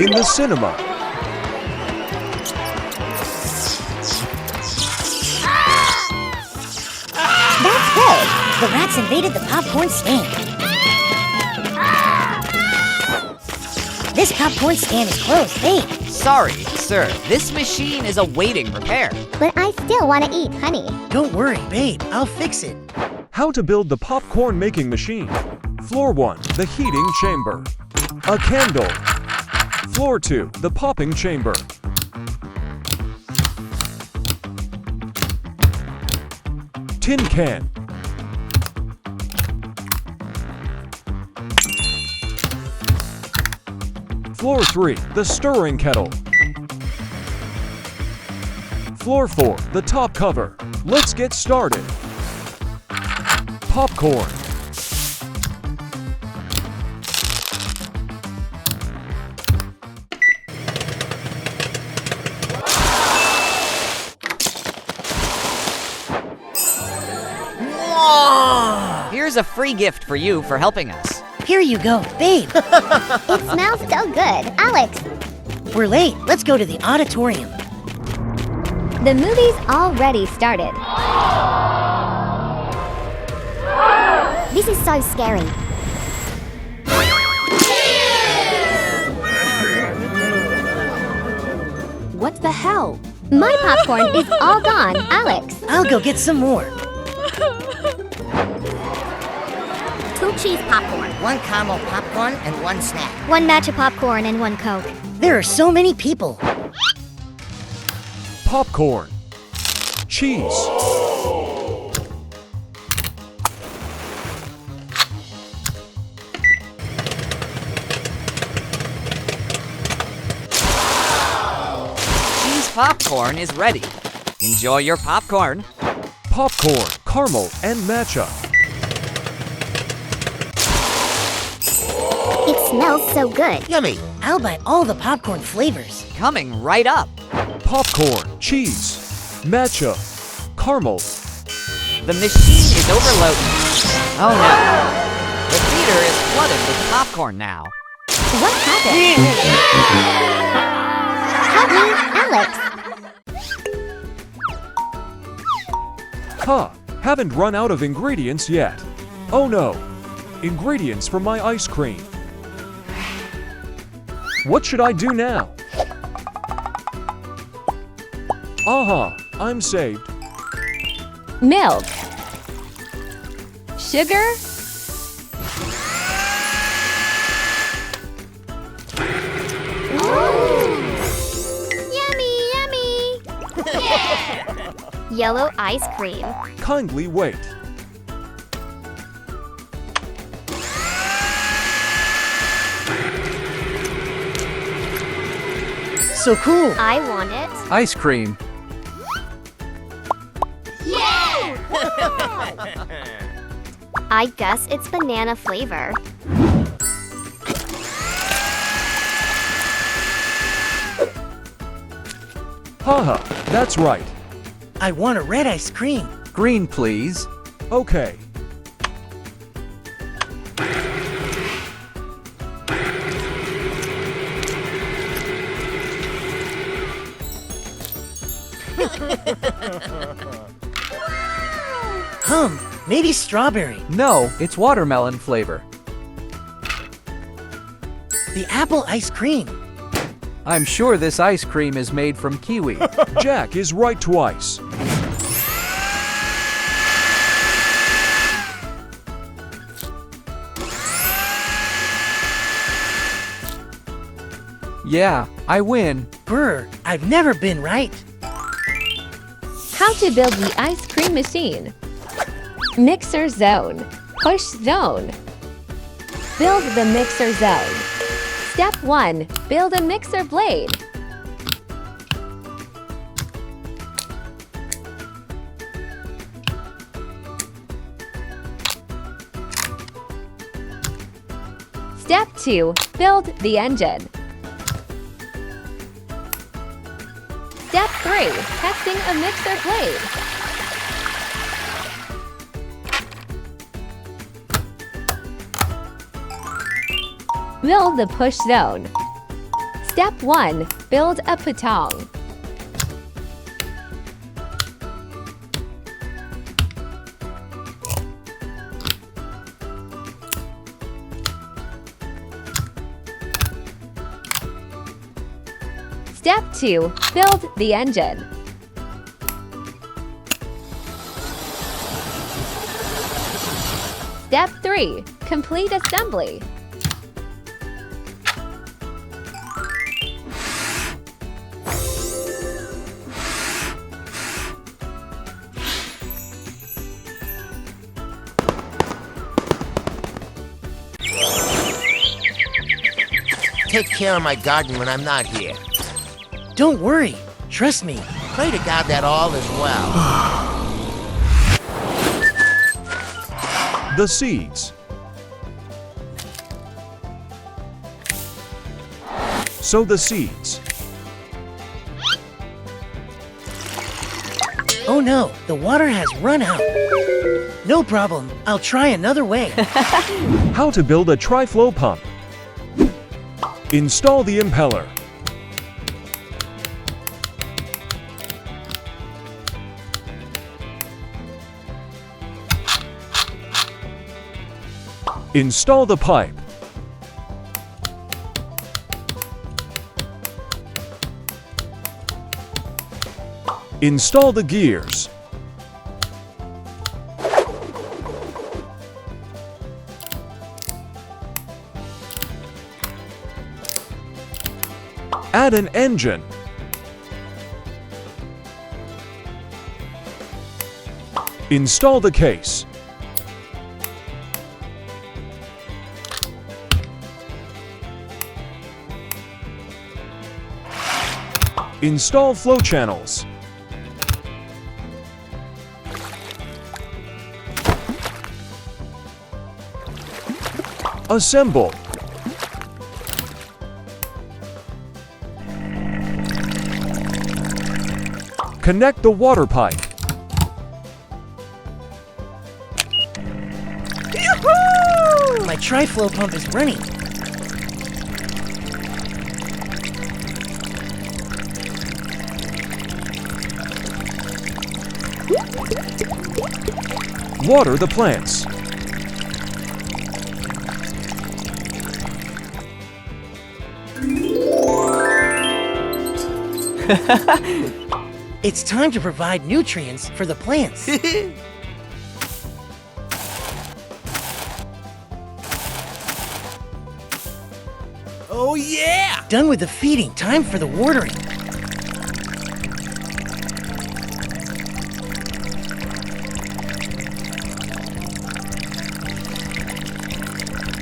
in the cinema. That's good. The rats invaded the popcorn stand. This popcorn stand is closed, babe. Sorry, sir. This machine is awaiting repair. But I still want to eat honey. Don't worry, babe. I'll fix it. How to build the popcorn making machine. Floor 1, the heating chamber. A candle. Floor 2, the popping chamber. Tin can. Floor 3, the stirring kettle. Floor 4, the top cover. Let's get started. Popcorn. Here's a free gift for you for helping us. Here you go, babe. It smells so good. Alex, We're late. Let's go to the auditorium. the movie's already started. This is so scary. What the hell? My popcorn is all gone. Alex, I'll go get some more. 2 cheese popcorn, 1 caramel popcorn and 1 snack. 1 matcha popcorn, and 1 Coke. There are so many people. Popcorn. Cheese. Cheese popcorn is ready. Enjoy your popcorn. Popcorn, caramel, and matcha. It smells so good. Yummy. I'll buy all the popcorn flavors. Coming right up. Popcorn, cheese, matcha, caramel. The machine is overloaded. Oh no. The theater is flooded with popcorn now. What happened? Help me, Alex. Huh, haven't run out of ingredients yet. Oh no, ingredients for my ice cream. What should I do now? Aha, I'm saved. Milk. Sugar. Yummy, yummy. Yellow ice cream. Kindly wait. So cool. I want it. Ice cream. I guess it's banana flavor. Haha, that's right. I want a red ice cream. Green, please. Okay. Maybe strawberry. No, it's watermelon flavor. The apple ice cream. I'm sure this ice cream is made from kiwi. Jack is right twice. Yeah, I win. Brr, I've never been right. How to build the ice cream machine. Mixer zone. Push zone. Build the mixer zone. Step 1. Build a mixer blade. Step 2. Build the engine. Step 3. Testing a mixer blade. Build the push zone. Step 1. Build a patong. Step 2. Build the engine. Step 3. Complete assembly. Take care of my garden when I'm not here. Don't worry. Trust me. Pray to God that all is well. The seeds. Sow the seeds. Oh no, the water has run out. No problem. I'll try another way. How to build a tri-flow pump. Install the impeller. Install the pipe. Install the gears. Add an engine. Install the case. Install flow channels. Assemble. Connect the water pipe. My tri-flow pump is running. Water the plants. It's time to provide nutrients for the plants. Oh yeah! Done with the feeding, time for the watering.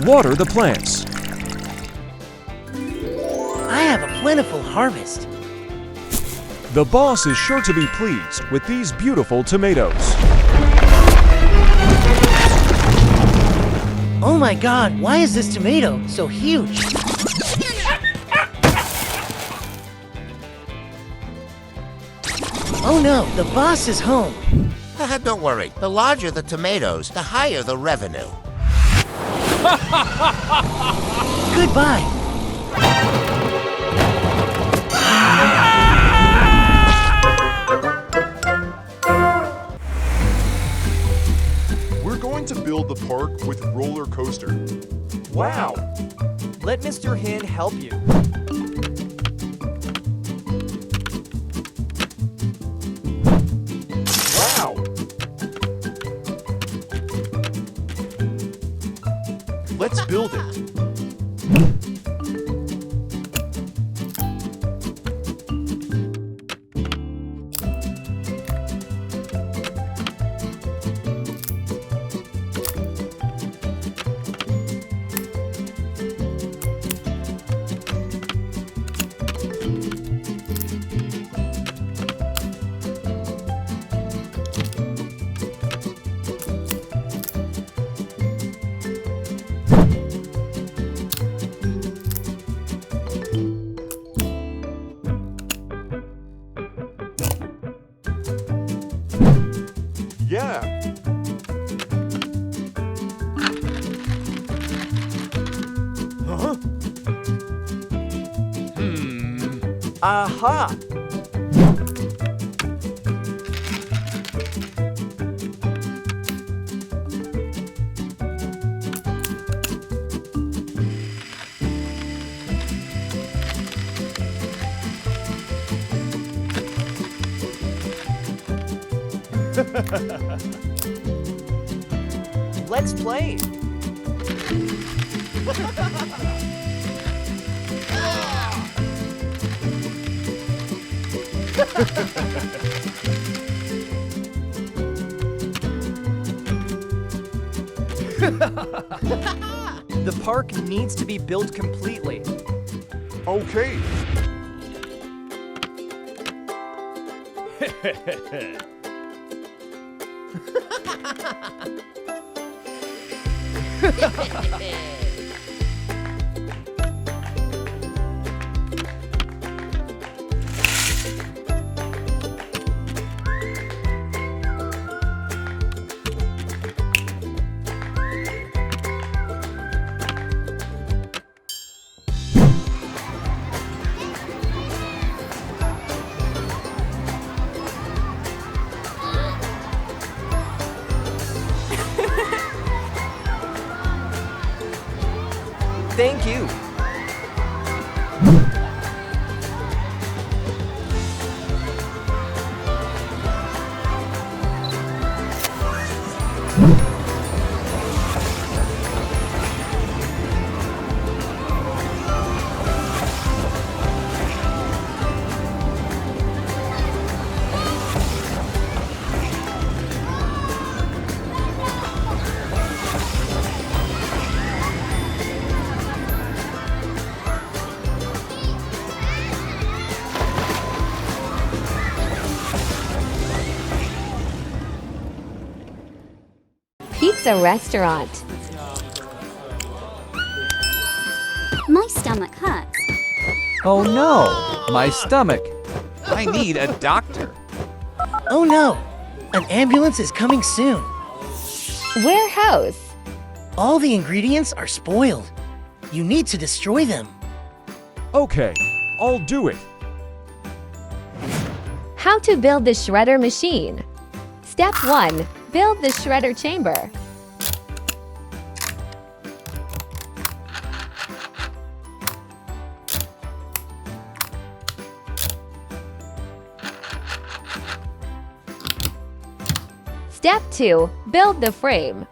Water the plants. I have a plentiful harvest. The boss is sure to be pleased with these beautiful tomatoes. Oh my god, why is this tomato so huge? Oh no, the boss is home. Don't worry. The larger the tomatoes, the higher the revenue. Goodbye. We're going to build the park with roller coaster. Wow! Let Mr. Hin help you. Wow! Let's build it. Aha! Let's play. The park needs to be built completely. Okay. Thank you. Pizza restaurant. My stomach hurts. Oh no, my stomach. I need a doctor. Oh no! An ambulance is coming soon. Warehouse. All the ingredients are spoiled. You need to destroy them. Okay, I'll do it. How to build the shredder machine. Step 1. Build the shredder chamber. Step 2. Build the frame.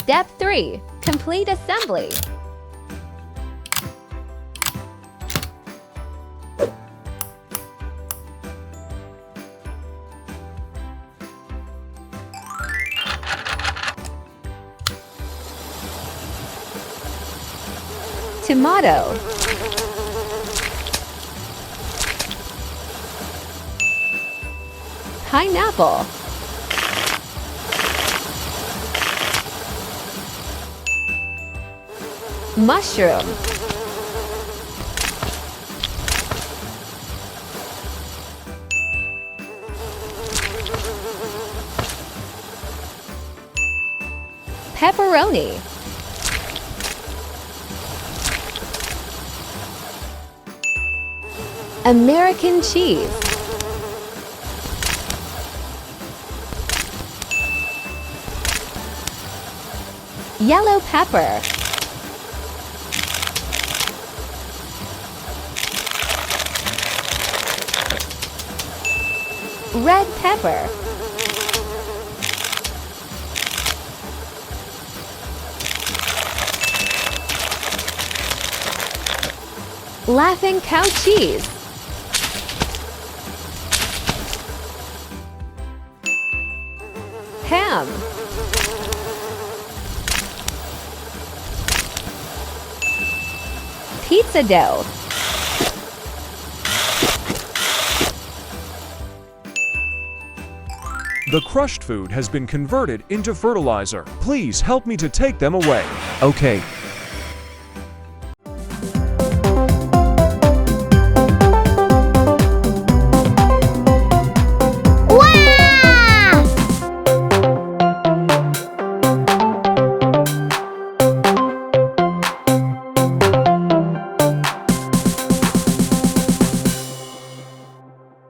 Step 3. Complete assembly. Tomato. Pineapple. Mushroom. Pepperoni. American cheese. Yellow pepper. Red pepper. Laughing cow cheese. Ham. Pizza dough. The crushed food has been converted into fertilizer. Please help me to take them away. Okay,